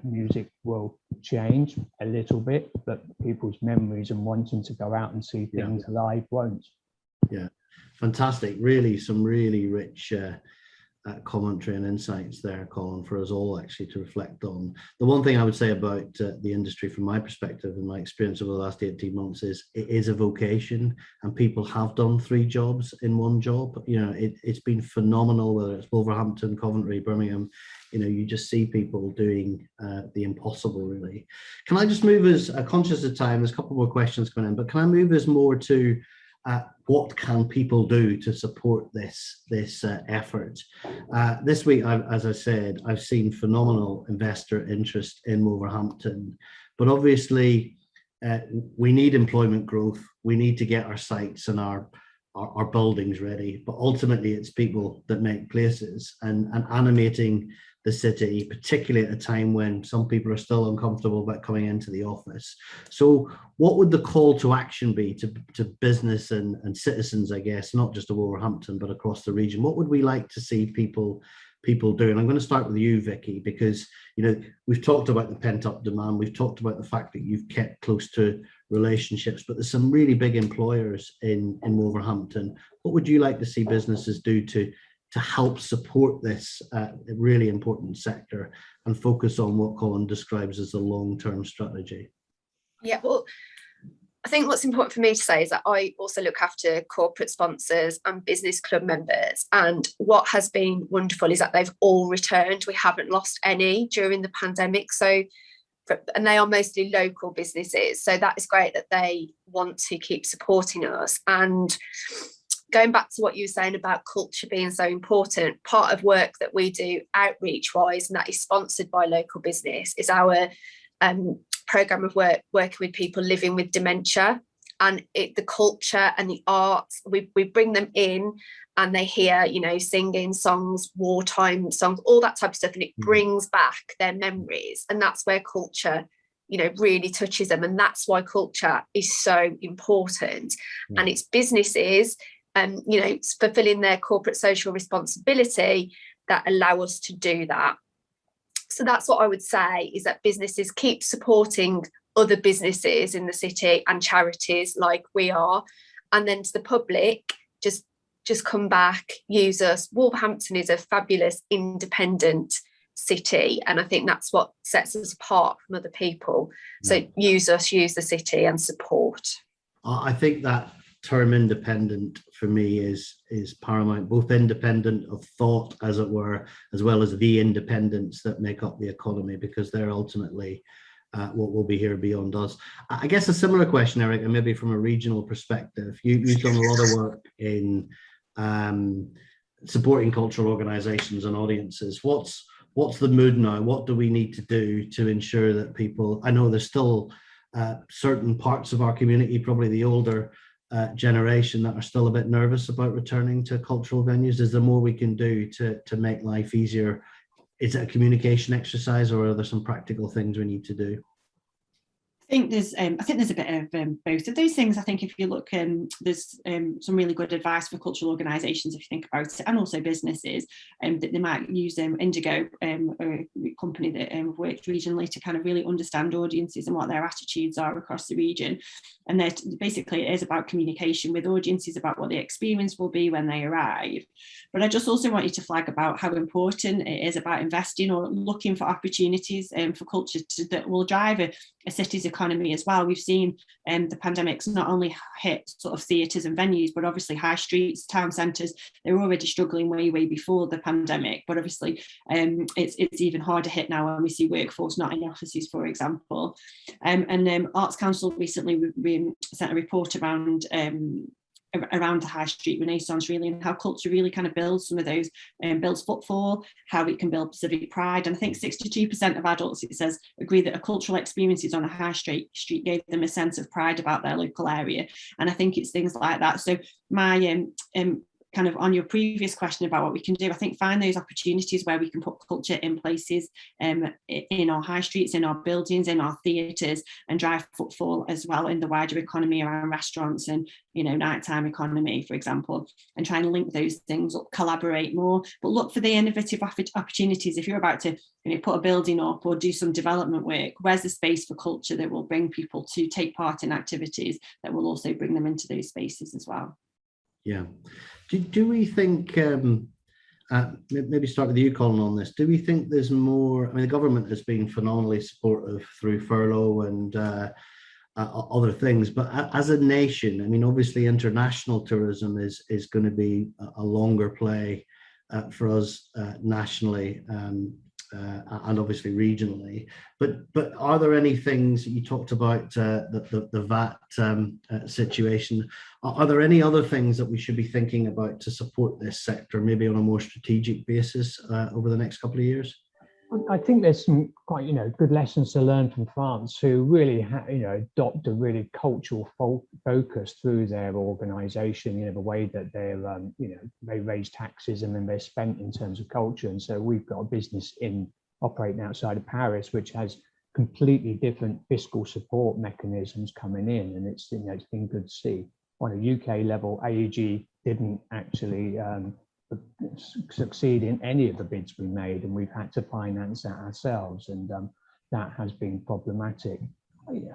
Music will change a little bit, but people's memories and wanting to go out and see things live won't. Yeah, fantastic. Really, some really rich commentary and insights there, Colin, for us all actually to reflect on. The one thing I would say about the industry from my perspective and my experience over the last 18 months is it is a vocation, and people have done 3 jobs in one job. It's been phenomenal, whether it's Wolverhampton, Coventry, Birmingham. You just see people doing the impossible, really. Can I just move us, conscious of time, there's a couple more questions coming in, but can I move us more to what can people do to support this effort? This week, as I said, I've seen phenomenal investor interest in Wolverhampton, but obviously we need employment growth. We need to get our sites and our buildings ready, but ultimately it's people that make places, and animating the city, particularly at a time when some people are still uncomfortable about coming into the office. So what would the call to action be to business and citizens, I guess, not just of Wolverhampton, but across the region? What would we like to see people do? And I'm going to start with you, Vicky, because we've talked about the pent-up demand. We've talked about the fact that you've kept close to relationships, but there's some really big employers in Wolverhampton. What would you like to see businesses do to help support this really important sector and focus on what Colin describes as a long-term strategy? Yeah, well, I think what's important for me to say is that I also look after corporate sponsors and business club members. And what has been wonderful is that they've all returned. We haven't lost any during the pandemic. So, and they are mostly local businesses. So that is great that they want to keep supporting us. And going back to what you were saying about culture being so important, part of work that we do outreach wise, and that is sponsored by local business, is our program of work working with people living with dementia. And the culture and the arts, we bring them in and they hear, you know, singing songs, wartime songs, all that type of stuff, and it brings back their memories. And that's where culture, you know, really touches them. And that's why culture is so important. And it's businesses, you know, fulfilling their corporate social responsibility that allow us to do that. So that's what I would say, is that businesses keep supporting other businesses in the city and charities like we are. And then to the public, just come back, use us. Wolverhampton is a fabulous independent city. And I think that's what sets us apart from other people. So use us, use the city and support. I think that term independent for me is paramount, both independent of thought, as it were, as well as the independents that make up the economy, because they're ultimately what will be here beyond us. I guess a similar question, Eric, and maybe from a regional perspective, you've done a lot of work in supporting cultural organisations and audiences. What's the mood now? What do we need to do to ensure that people, I know there's still certain parts of our community, probably the older generation, that are still a bit nervous about returning to cultural venues. Is there more we can do to make life easier? Is it a communication exercise, or are there some practical things we need to do? I think there's a bit of both of those things. I think if you look, there's some really good advice for cultural organisations, if you think about it, and also businesses, that they might use Indigo, a company that works regionally, to kind of really understand audiences and what their attitudes are across the region. And that basically it is about communication with audiences about what the experience will be when they arrive. But I just also want you to flag about how important it is about investing or looking for opportunities for culture that will drive a city's economy as well. We've seen the pandemic's not only hit sort of theatres and venues, but obviously high streets, town centres. They were already struggling way before the pandemic, but obviously it's even harder hit now when we see workforce not in offices, for example. And Arts Council recently sent a report around the high street renaissance, really, and how culture really kind of builds some of those, builds footfall, how it can build civic pride. And I think 62% of adults, it says, agree that a cultural experiences on a high street gave them a sense of pride about their local area. And I think it's things like that. So my kind of on your previous question about what we can do, I think find those opportunities where we can put culture in places, in our high streets, in our buildings, in our theatres, and drive footfall as well in the wider economy around restaurants and, you know, nighttime economy, for example, and try and link those things up, collaborate more, but look for the innovative opportunities. If you're about to, you know, put a building up or do some development work, where's the space for culture that will bring people to take part in activities that will also bring them into those spaces as well? Yeah. Do we think, maybe start with you, Colin, on this, do we think there's more, I mean, the government has been phenomenally supportive through furlough and other things, but as a nation, I mean, obviously international tourism is going to be a longer play for us nationally and obviously regionally, but are there any things you talked about, the VAT situation? Are there any other things that we should be thinking about to support this sector, maybe on a more strategic basis over the next couple of years? I think there's some quite, you know, good lessons to learn from France, who really, adopt a really cultural focus through their organisation. You know, the way that they're, they raise taxes and then they're spent in terms of culture. And so we've got a business operating outside of Paris, which has completely different fiscal support mechanisms coming in, and it's been good to see. On a UK level, AEG didn't actually succeed in any of the bids we made, and we've had to finance that ourselves, and that has been problematic.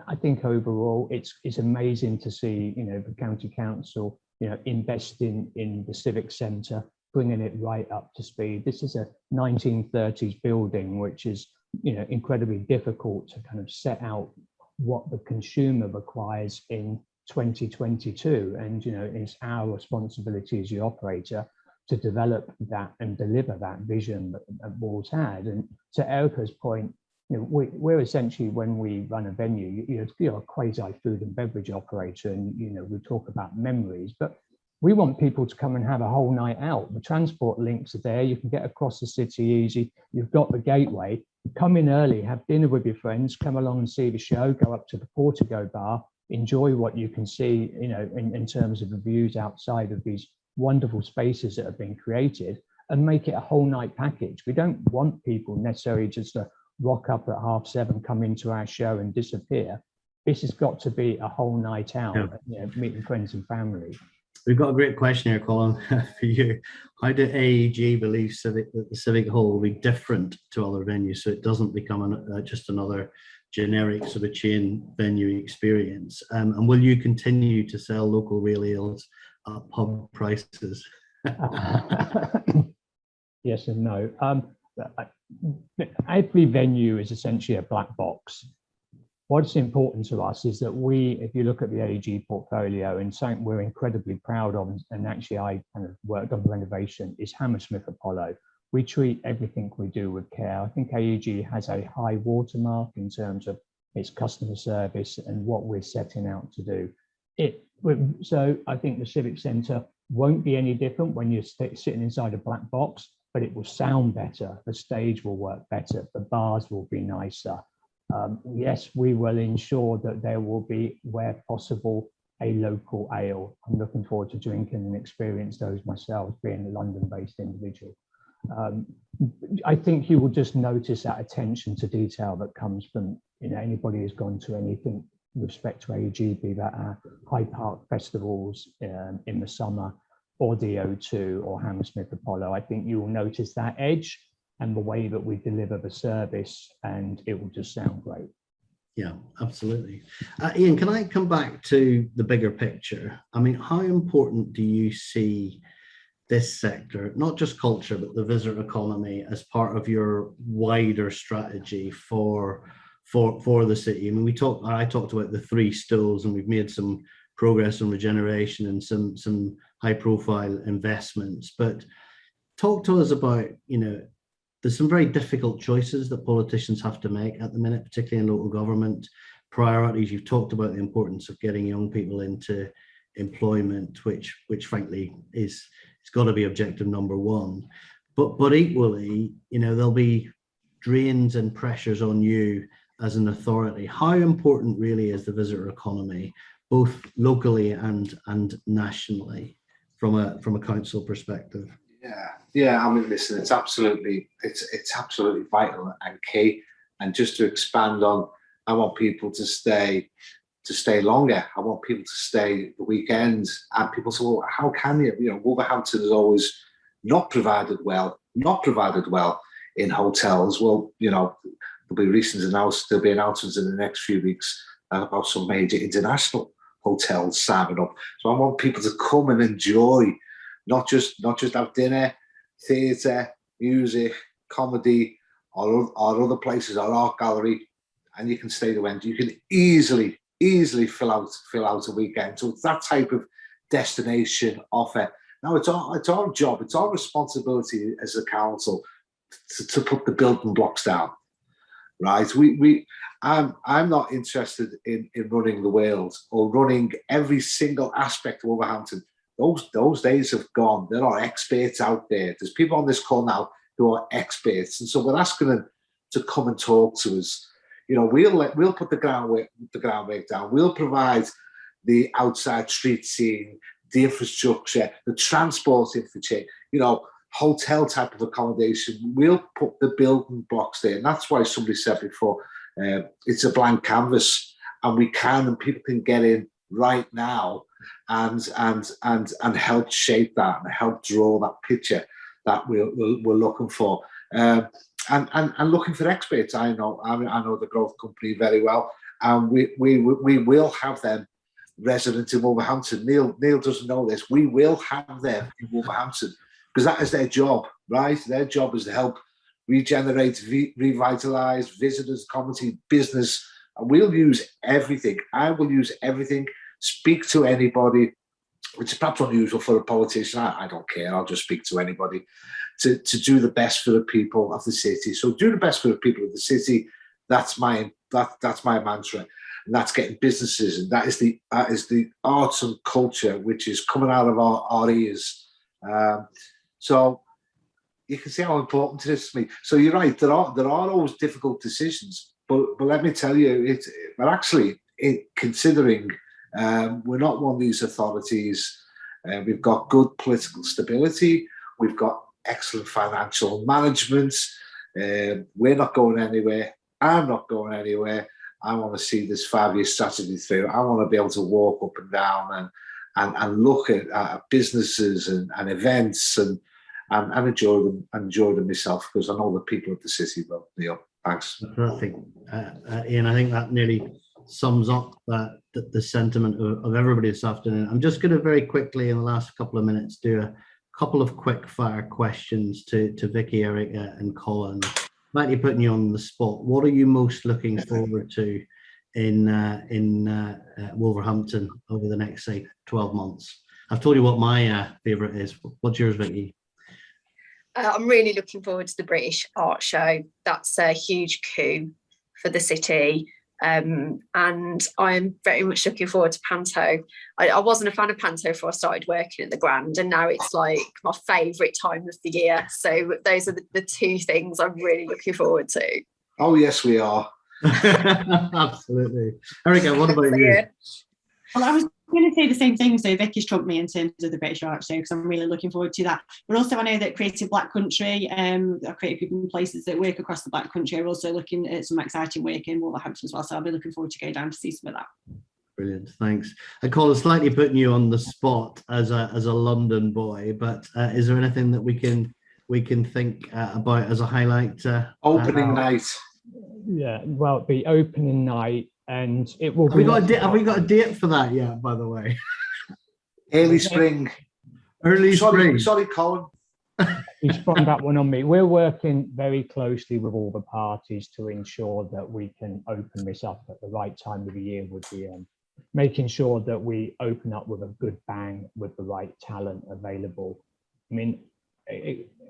I think overall it's amazing to see, you know, the county council, you know, investing in the civic centre, bringing it right up to speed. This is a 1930s building, which is, you know, incredibly difficult to kind of set out what the consumer requires in 2022. And, you know, it's our responsibility as the operator to develop that and deliver that vision that Wolves had. And to Erica's point, you know, we're essentially, when we run a venue, you're a quasi food and beverage operator, and, you know, we talk about memories, but we want people to come and have a whole night out. The transport links are there. You can get across the city easy. You've got the gateway. Come in early, have dinner with your friends, come along and see the show, go up to the Portico bar, enjoy what you can see, you know, in terms of the views outside of these wonderful spaces that have been created, and make it a whole night package. We don't want people necessarily just to rock up at 7:30, come into our show and disappear. This has got to be a whole night out, yeah. You know, meeting friends and family. We've got a great question here, Colin, for you. How do AEG believe that the Civic Hall will be different to other venues, so it doesn't become just another generic sort of chain venue experience? And will you continue to sell local real ales at pub prices? Yes and no. Every venue is essentially a black box. What's important to us is that if you look at the AEG portfolio, and something we're incredibly proud of, and actually I kind of worked on the renovation, is Hammersmith Apollo. We treat everything we do with care. I think AEG has a high watermark in terms of its customer service and what we're setting out to do. So I think the Civic Centre won't be any different when you're sitting inside a black box, but it will sound better. The stage will work better. The bars will be nicer. Yes, we will ensure that there will be, where possible, a local ale. I'm looking forward to drinking and experience those myself, being a London-based individual. I think you will just notice that attention to detail that comes from, you know, anybody who's gone to anything with respect to AEG, be that our Hyde Park festivals in the summer, or the O2 or Hammersmith Apollo. I think you will notice that edge and the way that we deliver the service, and it will just sound great. Yeah, absolutely. Ian, can I come back to the bigger picture? I mean, how important do you see this sector, not just culture, but the visitor economy, as part of your wider strategy for the city? I mean, I talked about the 3 stools, and we've made some progress on regeneration and some high profile investments, but talk to us about, you know, there's some very difficult choices that politicians have to make at the minute, particularly in local government. Priorities, you've talked about the importance of getting young people into employment, which frankly it's got to be objective number 1. But equally, you know, there'll be drains and pressures on you as an authority. How important really is the visitor economy, both locally and nationally, from a council perspective? Yeah. I mean, listen, it's absolutely vital and key. And just to expand on, I want people to stay longer. I want people to stay the weekends. And people say, well, how can you? You know, Wolverhampton has always not provided well in hotels. Well, you know, there'll be announcements in the next few weeks about some major international hotels signing up. So I want people to come and enjoy, not just have dinner, theatre, music, comedy, or other places, or art gallery, and you can stay the weekend. You can easily fill out a weekend. So it's that type of destination offer. Now it's our job, it's our responsibility as a council to put the building blocks down. Right? I'm not interested in running the world or running every single aspect of Wolverhampton. Those days have gone. There are experts out there. There's people on this call now who are experts, and so we're asking them to come and talk to us. You know, we'll put the groundwork down. We'll provide the outside street scene, the infrastructure, the transport infrastructure. You know, hotel type of accommodation. We'll put the building blocks there, and that's why somebody said before, it's a blank canvas, and people can get in right now and help shape that and help draw that picture that we're looking for, and looking for experts. I know the growth company very well, and we will have them resident in Wolverhampton. Neil doesn't know this. We will have them in Wolverhampton because that is their job, right? Their job is to help regenerate, revitalise visitors, community, business, and we'll use everything. I will use everything. Speak to anybody, which is perhaps unusual for a politician. I don't care. I'll just speak to anybody to do the best for the people of the city. So do the best for the people of the city. That's my mantra, and that's getting businesses, and that is the arts and culture which is coming out of our ears. So you can see how important it is to me. So you're right. There are always difficult decisions, but let me tell you, considering we're not one of these authorities. We've got good political stability. We've got excellent financial management. We're not going anywhere. I'm not going anywhere. I want to see this 5-year strategy through. I want to be able to walk up and down and look at businesses and events and enjoy them myself, because I know the people of the city will. Neil, thanks. Perfect. Ian, I think that nearly sums up the sentiment of everybody this afternoon. I'm just going to very quickly, in the last couple of minutes, do a couple of quick fire questions to Vicky, Erica, and Colin. Slightly putting you on the spot. What are you most looking forward to in Wolverhampton over the next, say, 12 months? I've told you what my favourite is. What's yours, Vicky? I'm really looking forward to the British Art Show. That's a huge coup for the city. And I'm very much looking forward to Panto. I wasn't a fan of Panto before I started working at the Grand, and now it's like my favourite time of the year. So those are the two things I'm really looking forward to. Oh yes, we are. Absolutely. Erica, what about you? Well, I was going to say the same thing. So Vicky's trumped me in terms of the British Art Show, because I'm really looking forward to that. But also I know that Creative Black Country, our creative people in places that work across the Black Country, are also looking at some exciting work in Wolverhampton as well. So I'll be looking forward to go down to see some of that. Brilliant, thanks. I call it slightly putting you on the spot as a London boy, but is there anything that we can think about as a highlight? Opening night. Yeah, well, the opening night, and it will Have be. Have we got a date for that yet? By the way, early spring. Spring. Sorry, Colin. You sprung that one on me. We're working very closely with all the parties to ensure that we can open this up at the right time of the year, with the making sure that we open up with a good bang with the right talent available. I mean,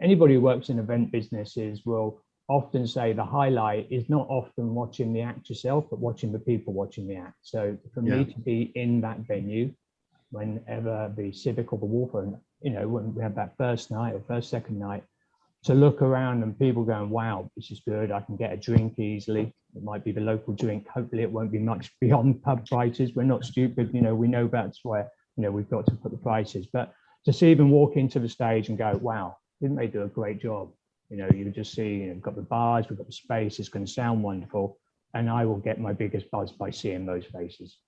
anybody who works in event businesses will often say the highlight is not often watching the act yourself, but watching the people watching the act. So for me to be in that venue, whenever the Civic or the Wolverhampton, when we have that first night or second night, to look around and people going, wow, this is good. I can get a drink easily. It might be the local drink. Hopefully it won't be much beyond pub prices. We're not stupid. We know that's where, we've got to put the prices. But to see them walk into the stage and go, wow, didn't they do a great job? You just see, we've got the bars, we've got the space, it's going to sound wonderful. And I will get my biggest buzz by seeing those faces.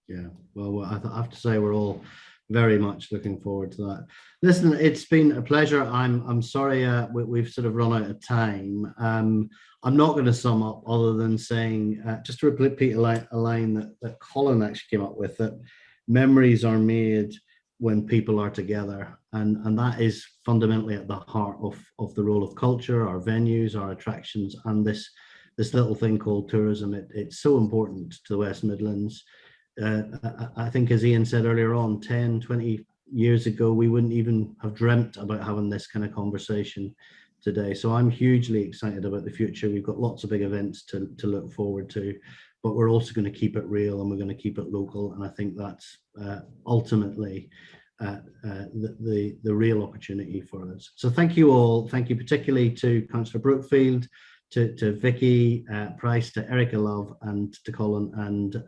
Yeah, well, I have to say we're all very much looking forward to that. Listen, it's been a pleasure. I'm sorry we've sort of run out of time. I'm not going to sum up other than saying, just to repeat a line that Colin actually came up with, that memories are made when people are together, and that is fundamentally at the heart of the role of culture, our venues, our attractions, and this little thing called tourism. It's so important to the West Midlands. I think, as Ian said earlier on, 10, 20 years ago, we wouldn't even have dreamt about having this kind of conversation today. So I'm hugely excited about the future. We've got lots of big events to look forward to, but we're also going to keep it real and we're going to keep it local. And I think that's ultimately the real opportunity for us. So thank you all. Thank you particularly to Councillor Brookfield, to Vicky Price, to Erica Love, and to Colin.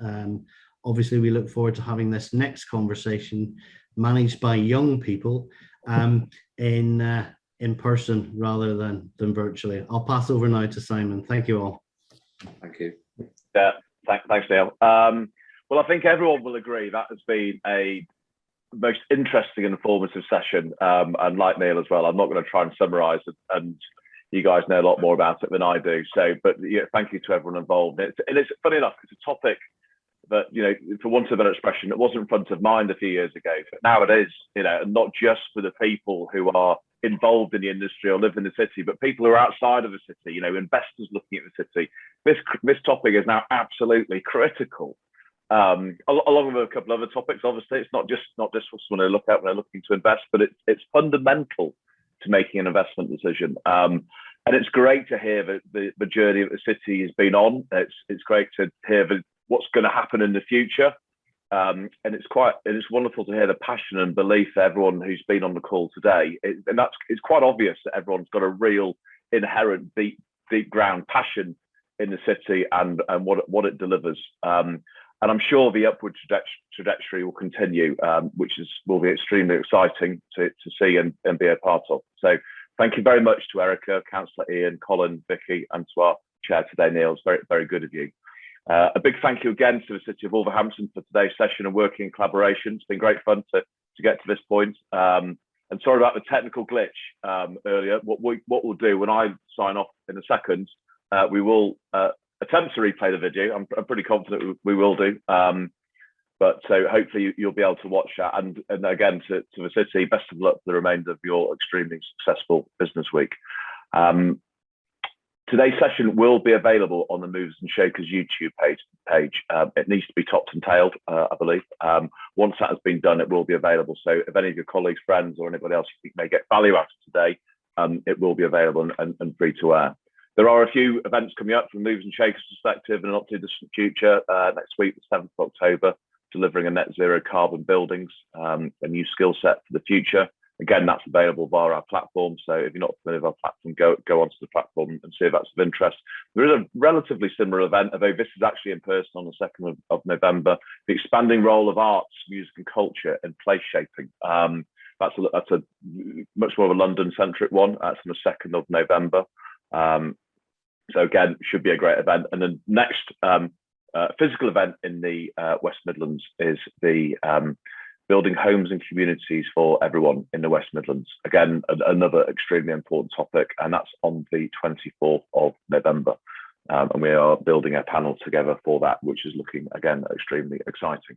And obviously we look forward to having this next conversation managed by young people in person rather than virtually. I'll pass over now to Simon. Thank you all. Thank you. Yeah, thanks, Neil. Well, I think everyone will agree that has been a most interesting and informative session. And like Neil as well, I'm not going to try and summarise and you guys know a lot more about it than I do. So, but yeah, thank you to everyone involved. And it's funny enough, it's a topic that, you know, for want of a better expression, it wasn't front of mind a few years ago, but now it is, you know, and not just for the people who are involved in the industry or live in the city, but people who are outside of the city, you know, investors looking at the city. This topic is now absolutely critical. Along with a couple of other topics, obviously, it's not just for someone to look at when they're looking to invest, but it's fundamental to making an investment decision. And it's great to hear the journey that the city has been on. It's great to hear what's going to happen in the future. And it's wonderful to hear the passion and belief of everyone who's been on the call today. It's quite obvious that everyone's got a real inherent deep ground passion in the city and what it delivers. And I'm sure the upward trajectory will continue, which will be extremely exciting to see and be a part of. So thank you very much to Erica, Councillor Ian, Colin, Vicky, and to our chair today, Neil. It's very, very good of you. A big thank you again to the City of Wolverhampton for today's session and working in collaboration. It's been great fun to get to this point. And sorry about the technical glitch earlier. What we'll do when I sign off in a second, we will attempt to replay the video. I'm pretty confident we will do. But so hopefully you'll be able to watch that. And again, to the city, best of luck for the remainder of your extremely successful business week. Today's session will be available on the Movers and Shakers YouTube page. It needs to be topped and tailed, I believe. Once that has been done, it will be available. So if any of your colleagues, friends, or anybody else you think may get value out of today, it will be available and free to air. There are a few events coming up from Movers and Shakers perspective in an not too distant future. Next week, the 7th of October, delivering a net zero carbon buildings, a new skill set for the future. Again, that's available via our platform. So if you're not familiar with our platform, go onto the platform and see if that's of interest. There is a relatively similar event, although this is actually in person on the 2nd of November, the expanding role of arts, music and culture in place shaping. That's a much more of a London-centric one. That's on the 2nd of November. So again, should be a great event. And the next physical event in the West Midlands is the building homes and communities for everyone in the West Midlands. Again, another extremely important topic, and that's on the 24th of November. And we are building a panel together for that, which is looking, again, extremely exciting.